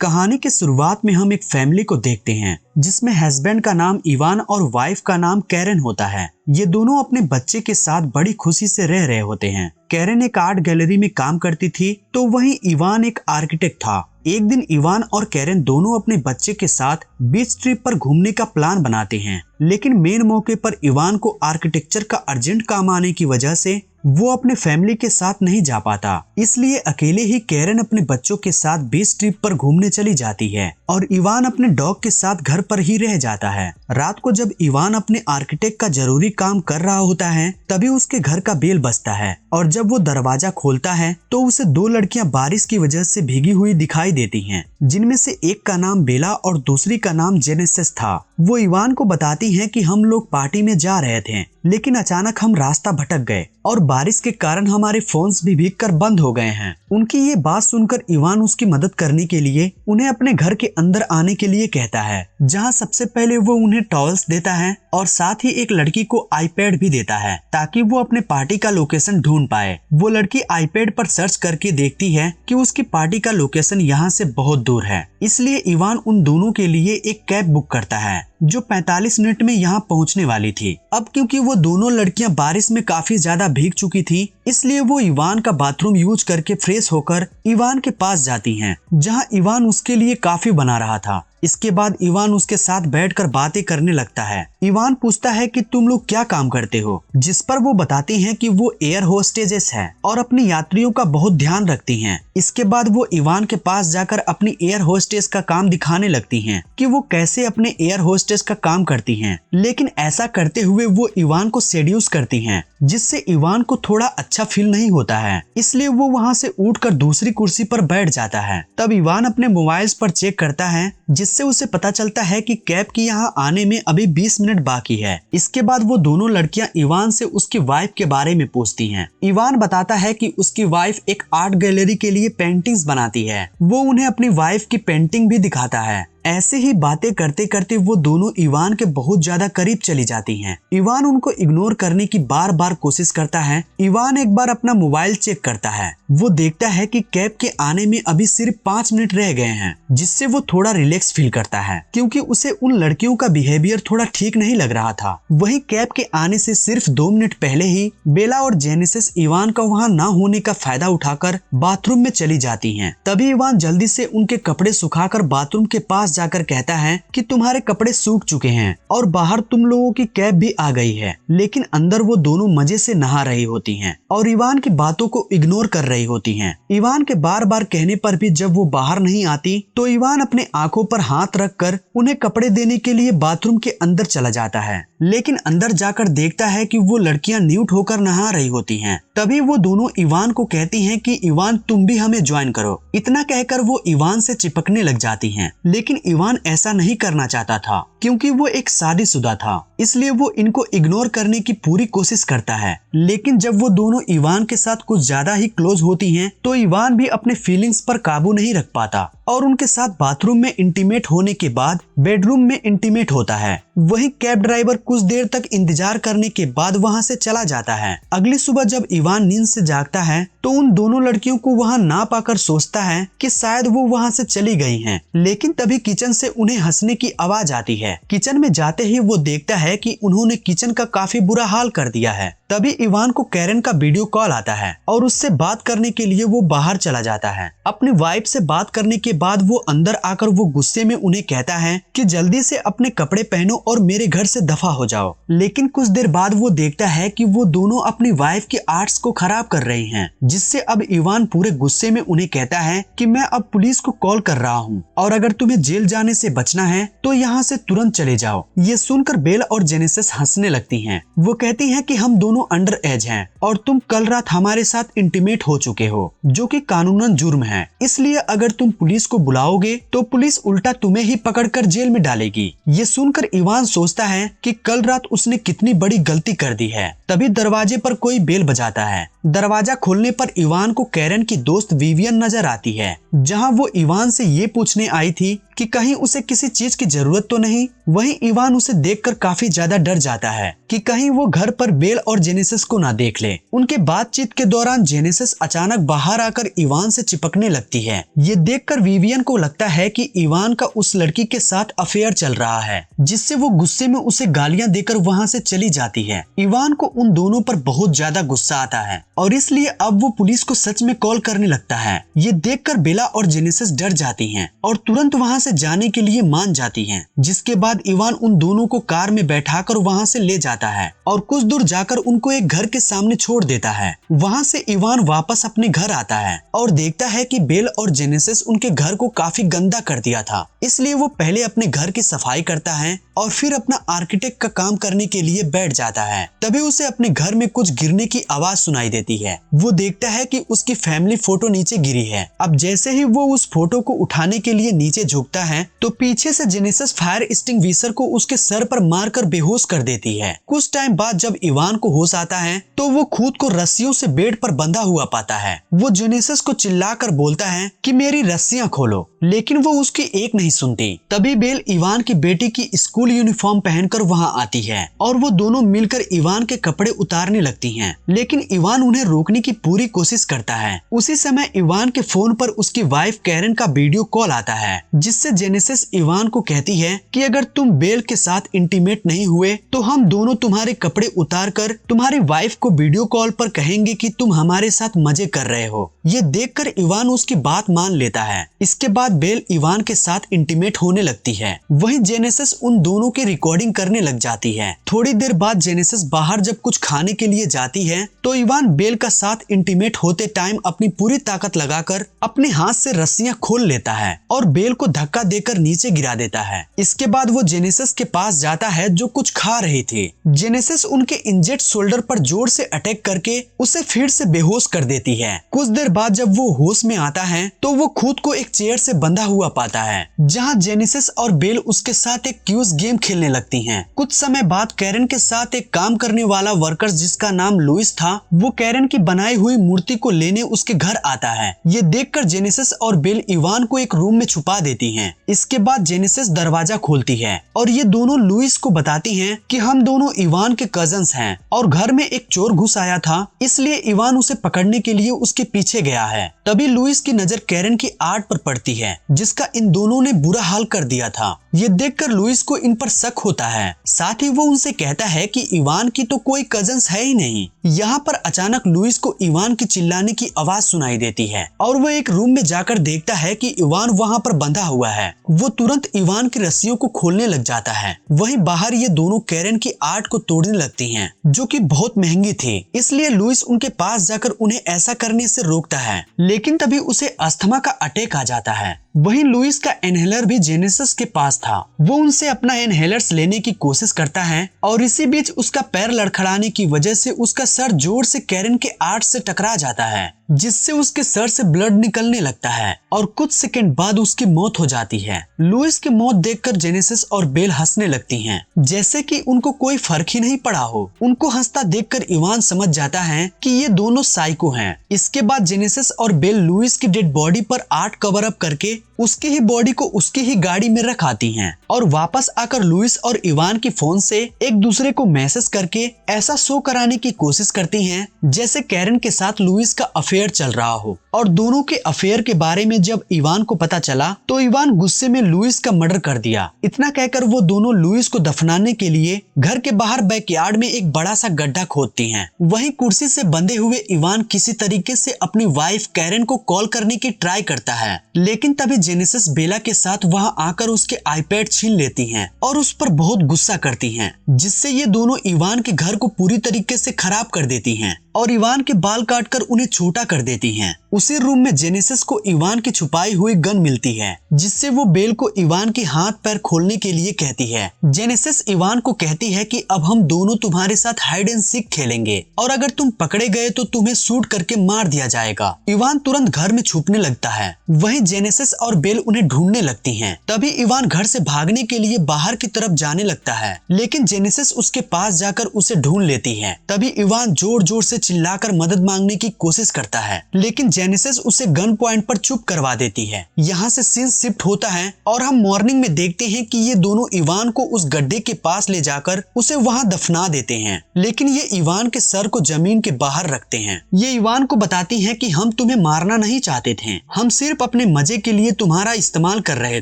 कहानी के शुरुआत में हम एक फैमिली को देखते हैं जिसमें हस्बैंड का नाम इवान और वाइफ का नाम कैरेन होता है। ये दोनों अपने बच्चे के साथ बड़ी खुशी से रह रहे होते हैं। कैरेन एक आर्ट गैलरी में काम करती थी तो वहीं इवान एक आर्किटेक्ट था। एक दिन इवान और कैरेन दोनों अपने बच्चे के साथ बीच ट्रिप पर घूमने का प्लान बनाते हैं, लेकिन मेन मौके पर इवान को आर्किटेक्चर का अर्जेंट काम आने की वजह से वो अपने फैमिली के साथ नहीं जा पाता। इसलिए अकेले ही कैरेन अपने बच्चों के साथ बीच ट्रिप पर घूमने चली जाती है और इवान अपने डॉग के साथ घर पर ही रह जाता है। रात को जब इवान अपने आर्किटेक्ट का जरूरी काम कर रहा होता है तभी उसके घर का बेल बजता है और जब वो दरवाजा खोलता है तो उसे दो लड़कियां बारिश की वजह से भीगी हुई दिखाई देती हैं, जिनमें से एक का नाम बेला और दूसरी का नाम जेनेसिस था। वो इवान को बताती हैं कि हम लोग पार्टी में जा रहे थे, लेकिन अचानक हम रास्ता भटक गए और बारिश के कारण हमारे फोन्स भी भीगकर बंद हो गए हैं। उनकी ये बात सुनकर इवान उसकी मदद करने के लिए उन्हें अपने घर के अंदर आने के लिए कहता है, जहां सबसे पहले वो उन्हें टॉवल्स देता है और साथ ही एक लड़की को आईपैड भी देता है ताकि वो अपने पार्टी का लोकेशन ढूंढ पाए। वो लड़की आईपैड पर सर्च करके देखती है कि उसकी पार्टी का लोकेशन यहाँ से बहुत दूर है, इसलिए इवान उन दोनों के लिए एक कैब बुक करता है जो 45 मिनट में यहाँ पहुँचने वाली थी। अब क्योंकि वो दोनों लड़कियां बारिश में काफी ज्यादा भीग चुकी थी, इसलिए वो इवान का बाथरूम यूज करके फ्रेश होकर इवान के पास जाती हैं, जहां इवान उसके लिए काफी बना रहा था। इसके बाद इवान उसके साथ बैठकर बातें करने लगता है। इवान पूछता है कि तुम लोग क्या काम करते हो, जिस पर वो बताती हैं कि वो एयर होस्टेजेस हैं और अपनी यात्रियों का बहुत ध्यान रखती हैं। इसके बाद वो इवान के पास जाकर अपनी एयर होस्टेस का काम दिखाने लगती हैं कि वो कैसे अपने एयर होस्टेस का काम करती हैं, लेकिन ऐसा करते हुए वो इवान को सेड्यूस करती हैं, जिससे इवान को थोड़ा अच्छा फील नहीं होता है। इसलिए वो वहाँ से उठकर दूसरी कुर्सी पर बैठ जाता है। तब इवान अपने मोबाइल्स पर चेक करता है, जिससे उसे पता चलता है कि कैब की यहाँ आने में अभी 20 मिनट बाकी है। इसके बाद वो दोनों लड़कियां इवान से उसकी वाइफ के बारे में पूछती हैं। इवान बताता है कि उसकी वाइफ एक आर्ट गैलरी के लिए पेंटिंग्स बनाती है। वो उन्हें अपनी वाइफ की पेंटिंग भी दिखाता है। ऐसे ही बातें करते करते वो दोनों इवान के बहुत ज्यादा करीब चली जाती हैं। इवान उनको इग्नोर करने की बार बार कोशिश करता है। इवान एक बार अपना मोबाइल चेक करता है। वो देखता है कि कैब के आने में अभी सिर्फ 5 मिनट रह गए हैं, जिससे वो थोड़ा रिलैक्स फील करता है, क्योंकि उसे उन लड़कियों का बिहेवियर थोड़ा ठीक नहीं लग रहा था। वहीं कैब के आने से सिर्फ 2 मिनट पहले ही बेला और जेनेसिस इवान का वहाँ ना होने का फायदा उठाकर बाथरूम में चली जाती हैं। तभी इवान जल्दी से उनके कपड़े सुखाकर बाथरूम के पास जाकर कहता है कि तुम्हारे कपड़े सूख चुके हैं और बाहर तुम लोगों की कैब भी आ गई है, लेकिन अंदर वो दोनों मजे से नहा रही होती हैं और इवान की बातों को इग्नोर कर रही होती हैं। इवान के बार बार कहने पर भी जब वो बाहर नहीं आती तो इवान अपने आंखों पर हाथ रखकर उन्हें कपड़े देने के लिए बाथरूम के अंदर चला जाता है, लेकिन अंदर जाकर देखता है कि वो लड़कियां न्यूट होकर नहा रही होती हैं। तभी वो दोनों इवान को कहती हैं कि इवान तुम भी हमें ज्वाइन करो। इतना कहकर वो इवान से चिपकने लग जाती हैं, लेकिन इवान ऐसा नहीं करना चाहता था क्योंकि वो एक शादीशुदा था, इसलिए वो इनको इग्नोर करने की पूरी कोशिश करता है। लेकिन जब वो दोनों इवान के साथ कुछ ज्यादा ही क्लोज होती हैं तो इवान भी अपने फीलिंग्स पर काबू नहीं रख पाता और उनके साथ बाथरूम में इंटीमेट होने के बाद बेडरूम में इंटीमेट होता है। वहीं कैब ड्राइवर कुछ देर तक इंतजार करने के बाद वहां से चला जाता है। अगली सुबह जब इवान नींद से जागता है तो उन दोनों लड़कियों को वहां ना पाकर सोचता है कि शायद वो वहां से चली गई हैं। लेकिन तभी किचन से उन्हें हंसने की आवाज आती है। किचन में जाते ही वो देखता है कि उन्होंने किचन का काफी बुरा हाल कर दिया है। तभी इवान को कैरेन का वीडियो कॉल आता है और उससे बात करने के लिए वो बाहर चला जाता है। अपनी वाइफ से बात करने के बाद वो अंदर आकर वो गुस्से में उन्हें कहता है कि जल्दी से अपने कपड़े पहनो और मेरे घर से दफा हो जाओ। लेकिन कुछ देर बाद वो देखता है कि वो दोनों अपनी वाइफ की आर्ट्स को खराब कर रही हैं, जिससे अब इवान पूरे गुस्से में उन्हें कहता है कि मैं अब पुलिस को कॉल कर रहा हूँ और अगर तुम्हें जेल जाने से बचना है तो यहाँ से तुरंत चले जाओ। ये सुनकर बेल और जेनेसिस हंसने लगती हैं। वो कहती हैं कि हम दोनों अंडर एज हैं और तुम कल रात हमारे साथ इंटीमेट हो चुके हो, जो कि कानूनन जुर्म है। इसलिए अगर तुम पुलिस को बुलाओगे तो पुलिस उल्टा तुम्हें ही पकड़कर जेल में डालेगी। ये सुनकर इवान सोचता है कि कल रात उसने कितनी बड़ी गलती कर दी है। तभी दरवाजे पर कोई बेल बजाता है। दरवाजा खोलने पर इवान को कैरेन की दोस्त विवियन नजर आती है, जहां वो इवान से ये पूछने आई थी कि कहीं उसे किसी चीज की जरूरत तो नहीं। वहीं इवान उसे देखकर काफी ज्यादा डर जाता है कि कहीं वो घर पर बेल और जेनेसिस को ना देख ले। उनके बातचीत के दौरान जेनेसिस अचानक बाहर आकर इवान से चिपकने लगती है। ये देखकर विवियन को लगता है कि इवान का उस लड़की के साथ अफेयर चल रहा है, जिससे वो गुस्से में उसे गालियां देकर वहां से चली जाती है। इवान को उन दोनों पर बहुत ज्यादा गुस्सा आता है और इसलिए अब वो पुलिस को सच में कॉल करने लगता है। ये देखकर बेला और जेनेसिस डर जाती हैं और तुरंत वहां से जाने के लिए मान जाती हैं। जिसके बाद इवान उन दोनों को कार में बैठाकर वहां से ले जाता है और कुछ दूर जाकर उनको एक घर के सामने छोड़ देता है। वहां से इवान वापस अपने घर आता है और देखता है कि बेल और जेनेसिस उनके घर को काफी गंदा कर दिया था। इसलिए वो पहले अपने घर की सफाई करता है और फिर अपना आर्किटेक्ट का काम करने के लिए बैठ जाता है। तभी उसे अपने घर में कुछ गिरने की आवाज सुनाई देती है। वो देखता है कि उसकी फैमिली फोटो नीचे गिरी है। अब जैसे ही वो उस फोटो को उठाने के लिए नीचे झुकता है तो पीछे से जेनेसिस फायर एक्सटिंग्विशर को उसके सर पर मारकर बेहोश कर देती है। कुछ टाइम बाद जब इवान को होश आता है तो वो खुद को रस्सियों से बेड पर बंधा हुआ पाता है। वो जेनेसिस को चिल्लाकर बोलता है कि मेरी रस्सियां खोलो, लेकिन वो उसकी एक नहीं सुनती। तभी बेल इवान की बेटी की स्कूल यूनिफॉर्म पहनकर वहां आती है और वो दोनों मिलकर इवान के कपड़े उतारने लगती हैं, लेकिन इवान उन्हें रोकने की पूरी कोशिश करता है। उसी समय इवान के फोन पर उसकी वाइफ कैरन का वीडियो कॉल आता है, जिससे जेनेसिस इवान को कहती है कि अगर तुम बेल के साथ इंटीमेट नहीं हुए तो हम दोनों तुम्हारे कपड़े उतार कर तुम्हारी वाइफ को वीडियो कॉल पर कहेंगे कि तुम हमारे साथ मजे कर रहे हो। ये देखकर इवान उसकी बात मान लेता है। इसके बाद बेल इवान के साथ इंटीमेट होने लगती है। वहीं जेनेसिस उन दोनों की रिकॉर्डिंग करने लग जाती है। थोड़ी देर बाद जेनेसिस बाहर जब कुछ खाने के लिए जाती है तो इवान बेल का साथ इंटीमेट होते टाइम अपनी पूरी ताकत लगाकर अपने हाथ से रस्सियां खोल लेता है और बेल को धक्का देकर नीचे गिरा देता है। इसके बाद वो जेनेसिस के पास जाता है जो कुछ खा रही थी। जेनेसिस उनके इंजर्ड शोल्डर पर जोर से अटैक करके उसे फिर से बेहोश कर देती है। कुछ देर बाद जब वो होश में आता है तो वो खुद को एक चेयर से बंधा हुआ पाता है, जहां जेनेसिस और बेल उसके साथ एक क्यूज गेम खेलने लगती हैं। कुछ समय बाद कैरन के साथ एक काम करने वाला वर्कर जिसका नाम लुइस था, वो कैरन की बनाई हुई मूर्ति को लेने उसके घर आता है। ये देखकर जेनेसिस और बेल इवान को एक रूम में छुपा देती हैं। इसके बाद जेनेसिस दरवाजा खोलती है और ये दोनों लुइस को बताती हैं कि हम दोनों इवान के कजन्स हैं और घर में एक चोर घुस आया था, इसलिए इवान उसे पकड़ने के लिए उसके पीछे गया है। तभी लुइस की नजर कैरन की आर्ट पर पड़ती है, जिसका इन दोनों ने बुरा हाल कर दिया था। ये देखकर लुइस को इन पर शक होता है। साथ ही वो उनसे कहता है कि इवान की तो कोई कजन्स है ही नहीं। यहाँ पर अचानक लुइस को इवान की चिल्लाने की आवाज सुनाई देती है और वो एक रूम में जाकर देखता है कि इवान वहाँ पर बंधा हुआ है। वो तुरंत इवान की रस्सियों को खोलने लग जाता है। वहीं बाहर ये दोनों कैरन की आर्ट को तोड़ने लगती हैं, जो कि बहुत महंगी थी। इसलिए लुइस उनके पास जाकर उन्हें ऐसा करने से रोकता है, लेकिन तभी उसे अस्थमा का अटैक आ जाता है। वहीं लुइस का इनहेलर भी जेनेसिस के पास था। वो उनसे अपना इनहेलर्स लेने की कोशिश करता है और इसी बीच उसका पैर लड़खड़ाने की वजह से उसका सर जोर से कैरन के आर्ट से टकरा जाता है, जिससे उसके सर से ब्लड निकलने लगता है और कुछ सेकंड बाद उसकी मौत हो जाती है। लुइस की मौत देखकर जेनेसिस और बेल हंसने लगती हैं, जैसे कि उनको कोई फर्क ही नहीं पड़ा हो। उनको हंसता देखकर इवान समझ जाता है कि ये दोनों साइको हैं। इसके बाद जेनेसिस और बेल लुइस की डेड बॉडी पर आर्ट कवर अप करके उसकी ही बॉडी को उसकी ही गाड़ी में रख आती हैं और वापस आकर लुइस और इवान की फोन से एक दूसरे को मैसेज करके ऐसा शो कराने की कोशिश करती हैं जैसे कैरन के साथ लुइस का अफेयर चल रहा हो। और दोनों के अफेयर के बारे में जब इवान को पता चला तो इवान गुस्से में लुइस का मर्डर कर दिया। इतना कहकर वो दोनों लुइस को दफनाने के लिए घर के बाहर बैकयार्ड में एक बड़ा सा गड्ढा खोदती हैं। वहीं कुर्सी से बंधे हुए इवान किसी तरीके से अपनी वाइफ कैरन को कॉल करने की ट्राई करता है, लेकिन तभी जेनेसिस बेला के साथ वहां आकर उसके आईपैड छीन लेती हैं और उस पर बहुत गुस्सा करती हैं, जिससे ये दोनों इवान के घर को पूरी तरीके से खराब कर देती हैं और इवान के बाल काटकर उन्हें छोटा कर देती हैं। उसी रूम में जेनेसिस को इवान की छुपाई हुई गन मिलती है, जिससे वो बेल को इवान के हाथ पैर खोलने के लिए कहती है। जेनेसिस इवान को कहती है कि अब हम दोनों तुम्हारे साथ हाइड एंड सीक खेलेंगे और अगर तुम पकड़े गए तो तुम्हें शूट करके मार दिया जाएगा। इवान तुरंत घर में छुपने लगता है। वहीं जेनेसिस और बेल उन्हें ढूंढने लगती हैं। तभी इवान घर से भागने के लिए बाहर की तरफ जाने लगता है, लेकिन जेनेसिस उसके पास जाकर उसे ढूंढ लेती है। तभी इवान जोर जोर से चिल्लाकर मदद मांगने की कोशिश करता है, लेकिन जेनेसिस उसे गन पॉइंट पर चुप करवा देती है। यहाँ से सीन शिफ्ट होता है और हम मॉर्निंग में देखते हैं कि ये दोनों इवान को उस गड्ढे के पास ले जाकर उसे वहाँ दफना देते हैं, लेकिन ये इवान के सर को जमीन के बाहर रखते हैं। ये इवान को बताती हैं कि हम तुम्हें मारना नहीं चाहते थे, हम सिर्फ अपने मजे के लिए तुम्हारा इस्तेमाल कर रहे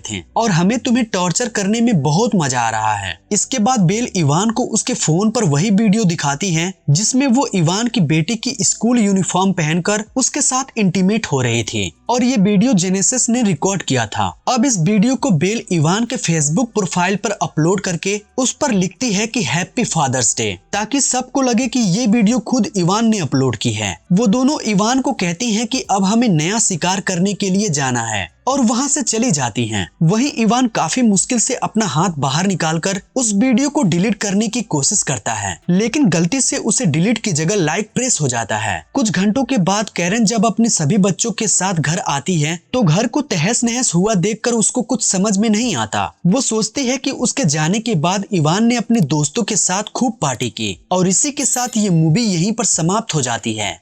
थे और हमें तुम्हें टॉर्चर करने में बहुत मजा आ रहा है। इसके बाद बेल इवान को उसके फोन पर वही वीडियो दिखाती है जिसमें वो इवान की बेटी की स्कूल यूनिफॉर्म पहनकर उसके साथ इंटीमेट हो रही थी और ये वीडियो जेनेसिस ने रिकॉर्ड किया था। अब इस वीडियो को बेल इवान के फेसबुक प्रोफाइल पर अपलोड करके उस पर लिखती है कि हैप्पी फादर्स डे, ताकि सबको लगे कि ये वीडियो खुद इवान ने अपलोड की है। वो दोनों इवान को कहती हैं कि अब हमें नया शिकार करने के लिए जाना है और वहाँ से चली जाती हैं। वहीं इवान काफी मुश्किल से अपना हाथ बाहर निकालकर उस वीडियो को डिलीट करने की कोशिश करता है, लेकिन गलती से उसे डिलीट की जगह लाइक प्रेस हो जाता है। कुछ घंटों के बाद कैरन जब अपने सभी बच्चों के साथ घर आती है तो घर को तहस नहस हुआ देखकर उसको कुछ समझ में नहीं आता। वो सोचती है कि उसके जाने के बाद इवान ने अपने दोस्तों के साथ खूब पार्टी की और इसी के साथ ये मूवी यहीं पर समाप्त हो जाती है।